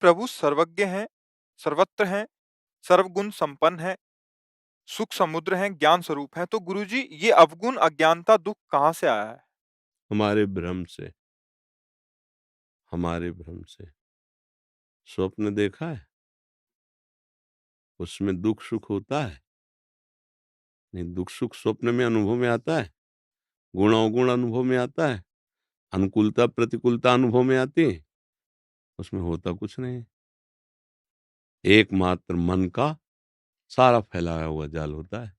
प्रभु सर्वज्ञ हैं, सर्वत्र हैं, सर्वगुण संपन्न हैं, सुख समुद्र हैं, ज्ञान स्वरूप हैं। तो गुरुजी ये अवगुण, अज्ञानता, दुःख कहाँ से आया है? हमारे भ्रम से, हमारे भ्रम से। स्वप्न देखा है? उसमें दुःख सुख होता है? नहीं, दुःख सुख स्वप्न में अनुभव में आता है, गुण अवगुण अनुभव में आता है, अनुकूलता प्रतिकूलता अनुभव में आती है, उसमें होता कुछ नहीं है। एकमात्र मन का सारा फैलाया हुआ जाल होता है।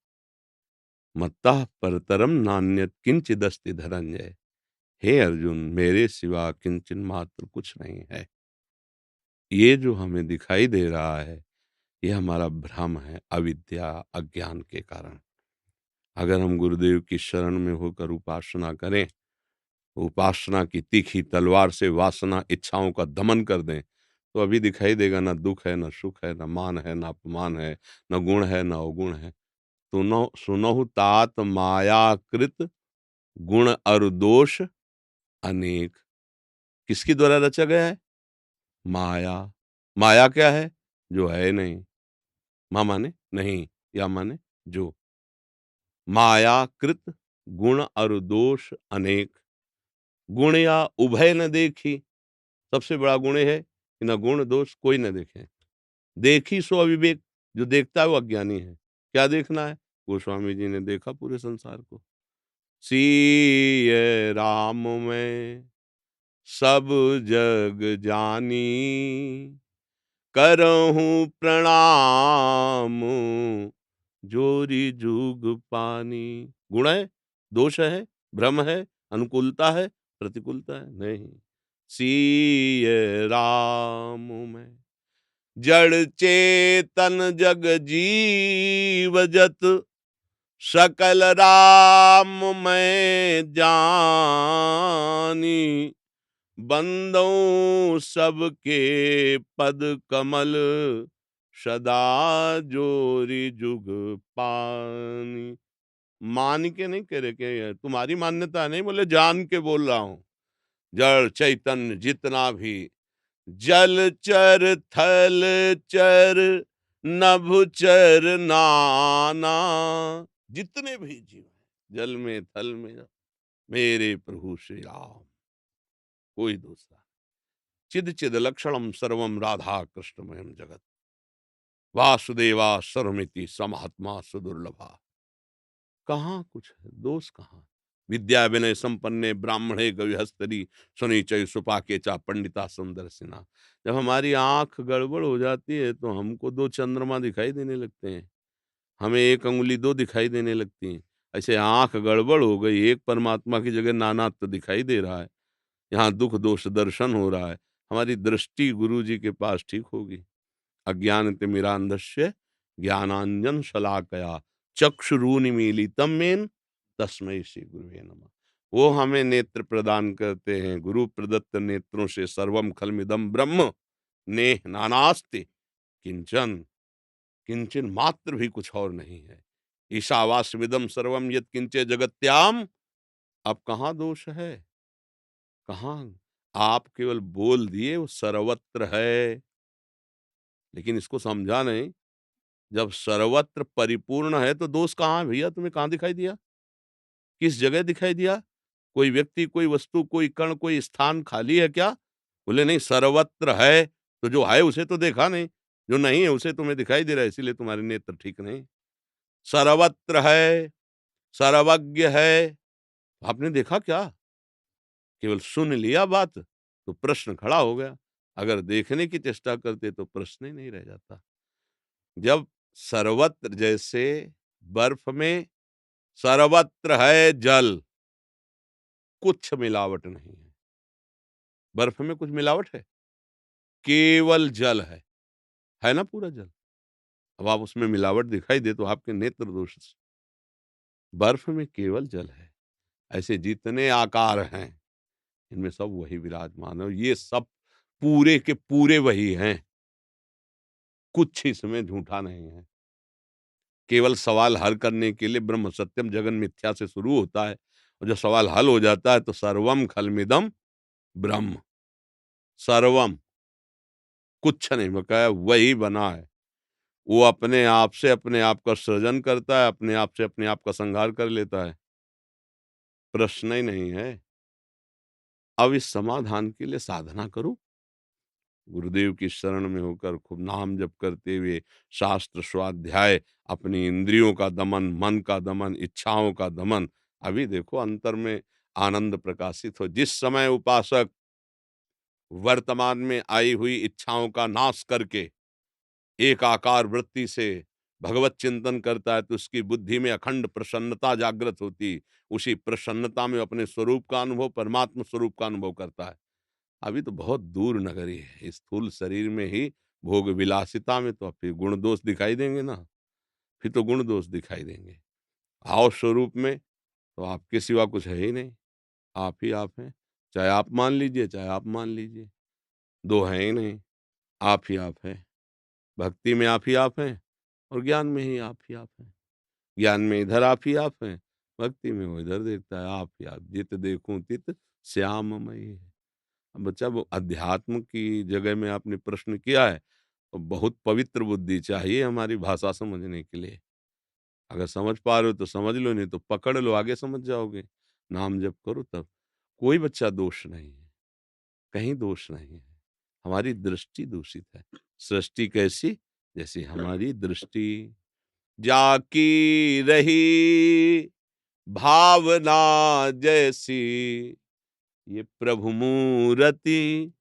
मत्तः परतरम नान्यत् किंचिदस्ति धनंजय। हे अर्जुन, मेरे सिवा किंचन मात्र कुछ नहीं है। ये जो हमें दिखाई दे रहा है, ये हमारा भ्रम है, अविद्या अज्ञान के कारण। अगर हम गुरुदेव की शरण में होकर उपासना करें, उपासना की तीखी तलवार से वासना इच्छाओं का दमन कर दें, तो अभी दिखाई देगा ना दुख है, ना सुख है, ना मान है, ना अपमान है, न गुण है, न अवगुण है। सुनहु तात मायाकृत गुण और दोष अनेक। किसके द्वारा रचा गया है? माया। माया क्या है? जो है नहीं। माँ माने नहीं, या माने जो। मायाकृत गुण और दोष अनेक। गुण या उभय न देखी। सबसे बड़ा गुण है कि न गुण दोष कोई न देखे। देखी सो अविवेक। जो देखता है वो अज्ञानी है। क्या देखना है? गोस्वामी जी ने देखा पूरे संसार को। सीय राम में सब जग जानी, करहूं प्रणाम जोरी जुग पानी। गुण है, दोष है, भ्रम है, अनुकूलता है, प्रतिकूलता है नहीं। सीय राम में जड़ चेतन जग जीव जत, सकल राम में जानी। बंदों सबके पद कमल, सदा जोरी जुग पानी। मान के नहीं कह रहे कि तुम्हारी मान्यता नहीं, बोले जान के बोल रहा हूं। जड़ चैतन्य जितना भी, जल चर थल चर नभचर नाना, जितने भी जीव हैं जल में थल में, मेरे प्रभु श्री राम, कोई दूसरा। चिद चिद लक्षणम सर्वम राधा कृष्णमयम जगत, वासुदेवा सर्वमिति समात्मा सुदुर्लभा। कहाँ कुछ है, दोष कहाँ? विद्या विनय संपन्ने ब्राह्मणे गविहस्तरी, सुनी चय सुपाके चा पंडिता सुंदरसिना। जब हमारी आंख गड़बड़ हो जाती है तो हमको दो चंद्रमा दिखाई देने लगते हैं, हमें एक अंगुली दो दिखाई देने लगती है। ऐसे आंख गड़बड़ हो गई, एक परमात्मा की जगह नानात्व दिखाई दे रहा है, यहाँ दुख दोष दर्शन हो रहा है। हमारी दृष्टि गुरु जी के पास ठीक होगी। अज्ञानतिमिरान्धस्य ज्ञानांजन शलाकया चक्षुरुन्मीलितं मेन तस्मै श्री गुरुवे नमः। वो हमें नेत्र प्रदान करते हैं। गुरु प्रदत्त नेत्रों से सर्वम खलमिदम ब्रह्म नेह नानास्ति किंचन, किंचन मात्र भी कुछ और नहीं है। ईशावास्यमिदं सर्वम यत् किंचे जगत्याम। अब कहाँ दोष है? कहाँ? आप केवल बोल दिए वो सर्वत्र है, लेकिन इसको समझा नहीं। जब सर्वत्र परिपूर्ण है तो दोष कहाँ है भैया? तुम्हें कहाँ दिखाई दिया? किस जगह दिखाई दिया? कोई व्यक्ति, कोई वस्तु, कोई कण, कोई स्थान खाली है क्या? बोले नहीं, सर्वत्र है। तो जो है उसे तो देखा नहीं, जो नहीं है उसे तुम्हें दिखाई दे रहा है, इसीलिए तुम्हारे नेत्र ठीक नहीं। सर्वत्र है, सर्वज्ञ है, आपने देखा क्या? केवल सुन लिया बात तो प्रश्न खड़ा हो गया। अगर देखने की चेष्टा करते तो प्रश्न ही नहीं रह जाता। जब सर्वत्र, जैसे बर्फ में सर्वत्र है जल, कुछ मिलावट नहीं है। बर्फ में कुछ मिलावट है? केवल जल है ना पूरा जल। अब आप उसमें मिलावट दिखाई दे तो आपके नेत्र दोष से। बर्फ में केवल जल है। ऐसे जितने आकार हैं, इनमें सब वही विराजमान है, और ये सब पूरे के पूरे वही हैं। कुछ इसमें झूठा नहीं है। केवल सवाल हल करने के लिए ब्रह्म सत्यम जगन मिथ्या से शुरू होता है, और जब सवाल हल हो जाता है तो सर्वम खलमिदम ब्रह्म। सर्वम कुछ नहीं बकाया वही बना है। वो अपने आप से अपने आप का सृजन करता है, अपने आप से अपने आप का संहार कर लेता है। प्रश्न ही नहीं है। अब इस समाधान के लिए साधना करो। गुरुदेव की शरण में होकर खूब नाम जप करते हुए शास्त्र स्वाध्याय, अपनी इंद्रियों का दमन, मन का दमन, इच्छाओं का दमन। अभी देखो अंतर में आनंद प्रकाशित हो। जिस समय उपासक वर्तमान में आई हुई इच्छाओं का नाश करके एक आकार वृत्ति से भगवत चिंतन करता है तो उसकी बुद्धि में अखंड प्रसन्नता जागृत होती। उसी प्रसन्नता में अपने स्वरूप का अनुभव, परमात्म स्वरूप का अनुभव करता है। अभी तो बहुत दूर नगरी है। इस स्थूल शरीर में ही भोग विलासिता में तो फिर गुण दोष दिखाई देंगे ना, फिर तो गुण दोष दिखाई देंगे। भाव स्वरूप में तो आपके सिवा कुछ है ही नहीं, आप ही आप हैं। चाहे आप मान लीजिए, चाहे आप मान लीजिए, दो हैं ही नहीं, आप ही आप हैं। भक्ति में आप ही आप हैं और ज्ञान में ही आप ही आप हैं। ज्ञान में इधर आप ही आप हैं, भक्ति में वो इधर देखता है, आप ही आप। जित देखूं तित श्याममयी है। अब बच्चा वो अध्यात्म की जगह में आपने प्रश्न किया है, तो बहुत पवित्र बुद्धि चाहिए हमारी भाषा समझने के लिए। अगर समझ पा रहे हो तो समझ लो, नहीं तो पकड़ लो, आगे समझ जाओगे। नाम जप करो तब। कोई बच्चा दोष नहीं है, कहीं दोष नहीं है। हमारी दृष्टि दूषित है। सृष्टि कैसी? जैसी हमारी दृष्टि। जाकी रही भावना जैसी, ये प्रभु मूरति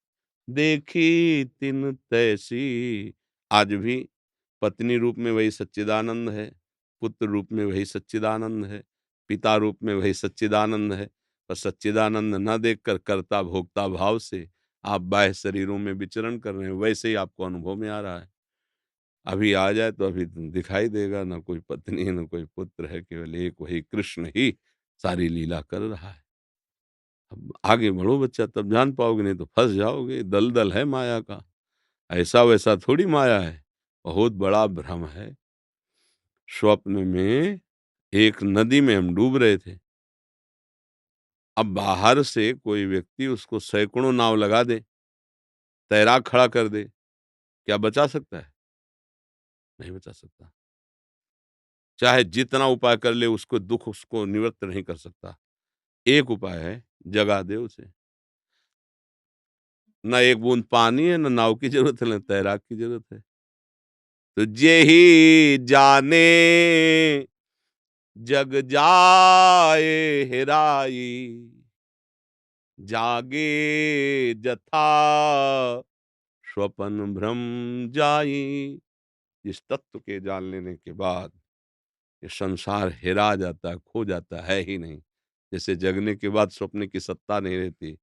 देखी तिन तैसी। आज भी पत्नी रूप में वही सच्चिदानंद है, पुत्र रूप में वही सच्चिदानंद है, पिता रूप में वही सच्चिदानंद है। पर सच्चिदानंद न देखकर कर्ता भोक्ता भाव से आप बाह्य शरीरों में विचरण कर रहे हैं, वैसे ही आपको अनुभव में आ रहा है। अभी आ जाए तो अभी दिखाई देगा, ना कोई पत्नी है, ना कोई पुत्र है, केवल एक वही कृष्ण ही सारी लीला कर रहा है। अब आगे बढ़ो बच्चा, तब जान पाओगे, नहीं तो फंस जाओगे। दलदल है माया का, ऐसा वैसा थोड़ी माया है, बहुत बड़ा भ्रम है। स्वप्न में एक नदी में हम डूब रहे थे। अब बाहर से कोई व्यक्ति उसको सैकड़ों नाव लगा दे, तैराक खड़ा कर दे, क्या बचा सकता है? नहीं बचा सकता। चाहे जितना उपाय कर ले, उसको दुख उसको निवृत्त नहीं कर सकता। एक उपाय है, जगा दे उसे। ना एक बूंद पानी है, ना नाव की जरूरत है, ना तैराक की जरूरत है। तो जेहि जाने जग जाए हेराई, जागे जथा स्वपन भ्रम जाई। इस तत्व के जान लेने के बाद ये संसार हेरा जाता है, खो जाता है ही नहीं। जैसे जगने के बाद स्वप्न की सत्ता नहीं रहती,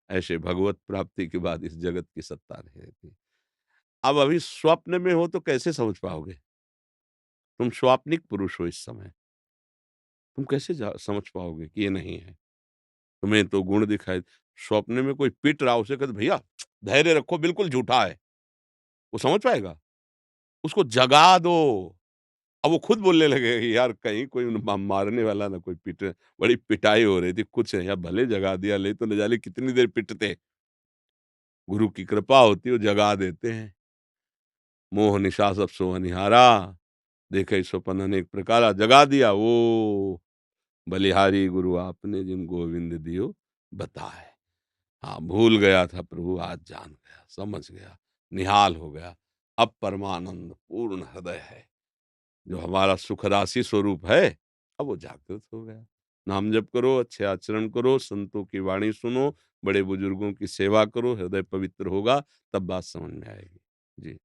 ऐसे भगवत प्राप्ति के बाद इस जगत की सत्ता नहीं रहती। अब अभी स्वप्न में हो तो कैसे समझ पाओगे? तुम स्वाप्निक पुरुष हो इस समय, तुम कैसे समझ पाओगे कि ये नहीं है? तुम्हें तो गुण दिखाई। स्वप्न में कोई पिट रहा, उसे कहते भैया धैर्य रखो, बिल्कुल झूठा है, वो समझ पाएगा? उसको जगा दो। अब वो खुद बोलने लगे कि यार कहीं कोई मारने वाला ना कोई पीटे। बड़ी पिटाई हो रही थी, कुछ नहीं, यार भले जगा दिया, ले तो न जाने कितनी देर पिटते। गुरु की कृपा होती है, वो जगा देते हैं। मोह निशा सब सो अनिहारा, देखे स्वपन अनेक प्रकारा, जगा दिया। वो बलिहारी गुरु आपने जिन गोविंद दियो बताए। हाँ, भूल गया था प्रभु, आज जान गया, समझ गया, निहाल हो गया। अब परमानंद पूर्ण हृदय है, जो हमारा सुख राशि स्वरूप है, अब वो जागृत हो गया। नाम जप करो, अच्छे आचरण करो, संतों की वाणी सुनो, बड़े बुजुर्गों की सेवा करो, हृदय पवित्र होगा, तब बात समझ में आएगी। जी।